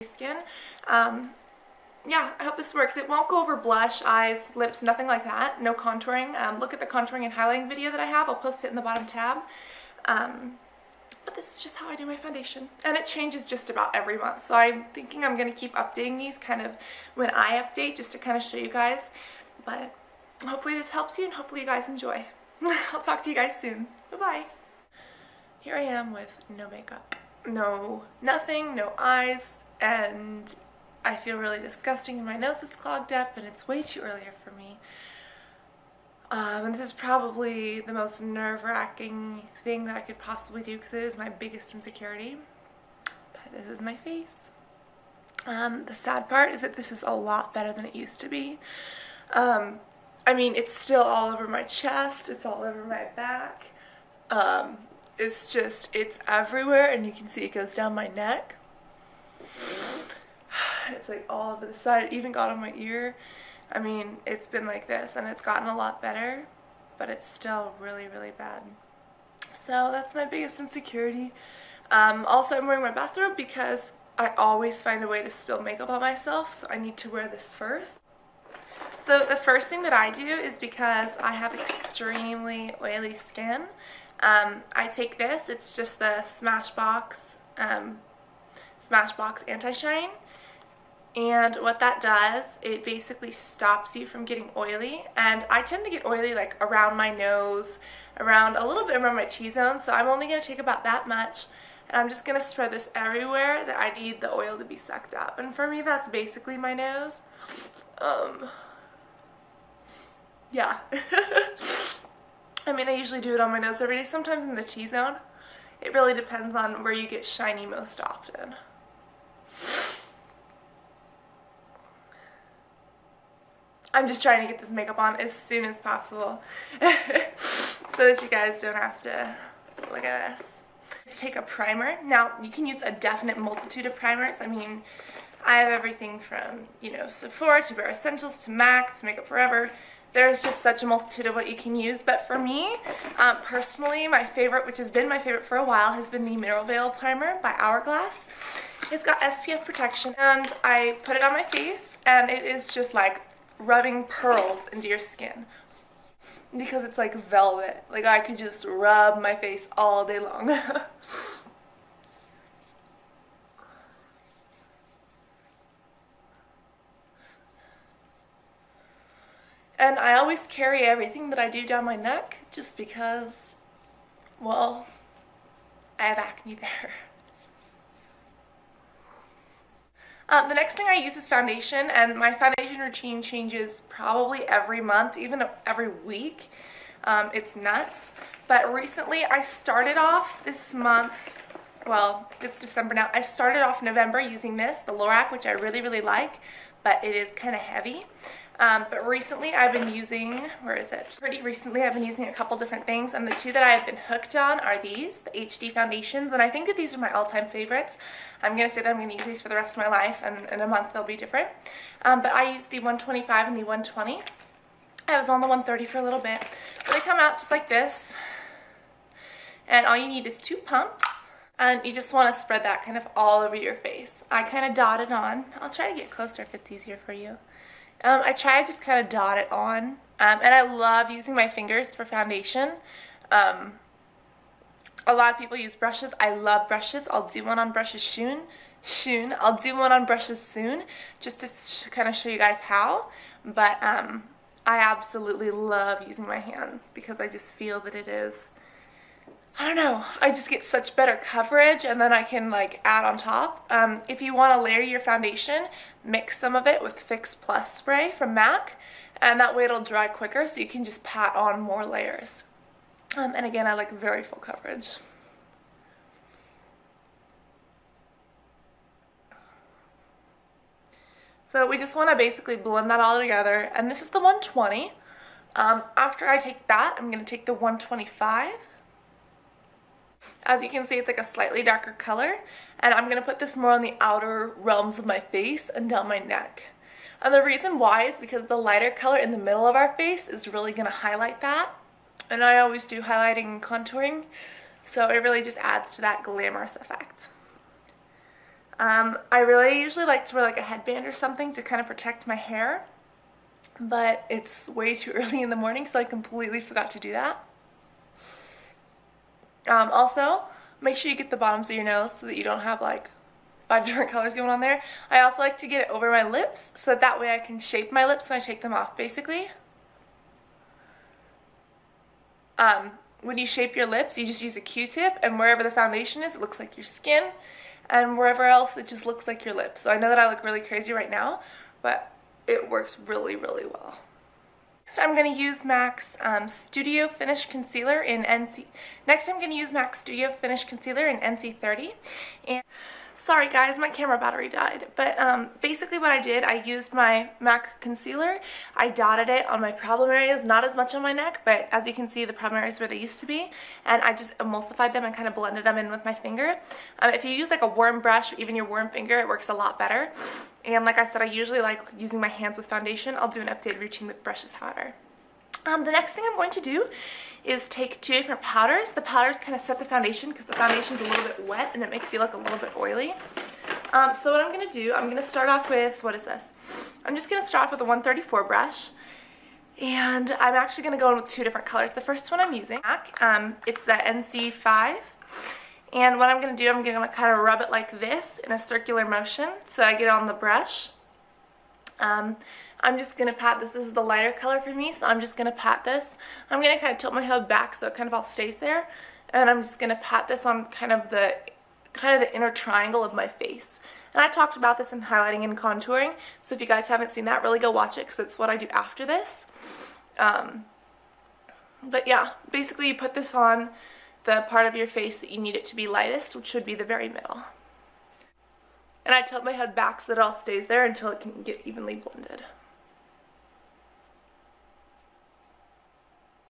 skin. Yeah, I hope this works. It won't go over blush, eyes, lips, nothing like that. No contouring. Look at the contouring and highlighting video that I have. I'll post it in the bottom tab. But this is just how I do my foundation. And it changes just about every month. So I'm thinking I'm going to keep updating these kind of when I update, just to kind of show you guys. But hopefully this helps you and hopefully you guys enjoy. I'll talk to you guys soon. Bye-bye. Here I am with no makeup. No, nothing, no eyes, and I feel really disgusting and my nose is clogged up and it's way too early for me. And this is probably the most nerve-wracking thing that I could possibly do because it is my biggest insecurity. But this is my face. The sad part is that this is a lot better than it used to be. I mean, it's still all over my chest, it's all over my back. It's everywhere, and you can see it goes down my neck. It's like all over the side. It even got on my ear. I mean, it's been like this, and it's gotten a lot better, but it's still really, really bad. So that's my biggest insecurity. Also, I'm wearing my bathrobe because I always find a way to spill makeup on myself, so I need to wear this first. So the first thing that I do is because I have extremely oily skin. I take this, it's just the Smashbox Anti-Shine, and what that does, it basically stops you from getting oily, and I tend to get oily like around my nose, around a little bit around my T-zone, so I'm only going to take about that much, and I'm just going to spread this everywhere that I need the oil to be sucked up, and for me that's basically my nose. Yeah. I mean, I usually do it on my nose every day, sometimes in the T-zone. It really depends on where you get shiny most often. I'm just trying to get this makeup on as soon as possible so that you guys don't have to look at this. Let's take a primer. Now, you can use a definite multitude of primers. I mean, I have everything from, you know, Sephora to Bare Essentials to MAC to Makeup Forever. There's just such a multitude of what you can use, but for me, personally, my favorite, which has been my favorite for a while, has been the Mineral Veil Primer by Hourglass. It's got SPF protection, and I put it on my face, and it is just like rubbing pearls into your skin. Because it's like velvet. Like, I could just rub my face all day long. And I always carry everything that I do down my neck just because, well, I have acne there. The next thing I use is foundation, and my foundation routine changes probably every month, even every week. It's nuts. But recently I started off this month, well, it's December now. I started off November using this, the Lorac, which I really, really like, but it is kind of heavy. But recently I've been using, where is it? Pretty recently I've been using a couple different things, and the two that I've been hooked on are these, the HD foundations, and I think that these are my all-time favorites. I'm going to say that I'm going to use these for the rest of my life, and in a month they'll be different. But I use the 125 and the 120. I was on the 130 for a little bit, but they come out just like this, and all you need is 2 pumps. And you just want to spread that kind of all over your face. I kind of dot it on. I'll try to get closer if it's easier for you. I try to just kind of dot it on, and I love using my fingers for foundation. A lot of people use brushes. I love brushes. I'll do one on brushes soon. I'll do one on brushes soon, just to kind of show you guys how. But I absolutely love using my hands because I just feel that it is, I don't know, I just get such better coverage, and then I can like add on top. If you want to layer your foundation, mix some of it with Fix Plus spray from MAC, and that way it'll dry quicker, so you can just pat on more layers. And again, I like very full coverage. So we just want to basically blend that all together, and this is the 120. After I take that, I'm going to take the 125. As you can see, it's like a slightly darker color, and I'm going to put this more on the outer realms of my face and down my neck. And the reason why is because the lighter color in the middle of our face is really going to highlight that, and I always do highlighting and contouring, so it really just adds to that glamorous effect. I really usually like to wear like a headband or something to kind of protect my hair, but it's way too early in the morning, so I completely forgot to do that. Also, make sure you get the bottoms of your nose so that you don't have like 5 different colors going on there. I also like to get it over my lips so that way I can shape my lips when I take them off, basically. When you shape your lips, you just use a Q-tip, and wherever the foundation is, it looks like your skin, and wherever else, it just looks like your lips. So I know that I look really crazy right now, but it works really, really well. So I'm going to use MAC's Studio Finish Concealer in NC. Next, I'm going to use MAC's Studio Finish Concealer in NC30. And sorry guys, my camera battery died, but basically what I did, I used my MAC concealer, I dotted it on my problem areas, not as much on my neck, but as you can see the problem areas where they used to be, and I just emulsified them and kind of blended them in with my finger. If you use like a worm brush or even your worm finger, it works a lot better. And like I said, I usually like using my hands with foundation. I'll do an updated routine with brushes, however. The next thing I'm going to do is take 2 different powders. The powders kind of set the foundation because the foundation's a little bit wet and it makes you look a little bit oily. So what I'm going to do, I'm going to start off with, what is this? I'm just going to start off with a 134 brush. And I'm actually going to go in with 2 different colors. The first one I'm using, it's the NC5. And what I'm going to do, I'm going to kind of rub it like this in a circular motion so I get it on the brush. I'm just going to pat this. This is the lighter color for me, so I'm just going to pat this. I'm going to kind of tilt my head back so it kind of all stays there. And I'm just going to pat this on kind of the inner triangle of my face. And I talked about this in highlighting and contouring, so if you guys haven't seen that, really go watch it because it's what I do after this. But yeah, basically you put this on the part of your face that you need it to be lightest, which would be the very middle. And I tilt my head back so that it all stays there until it can get evenly blended.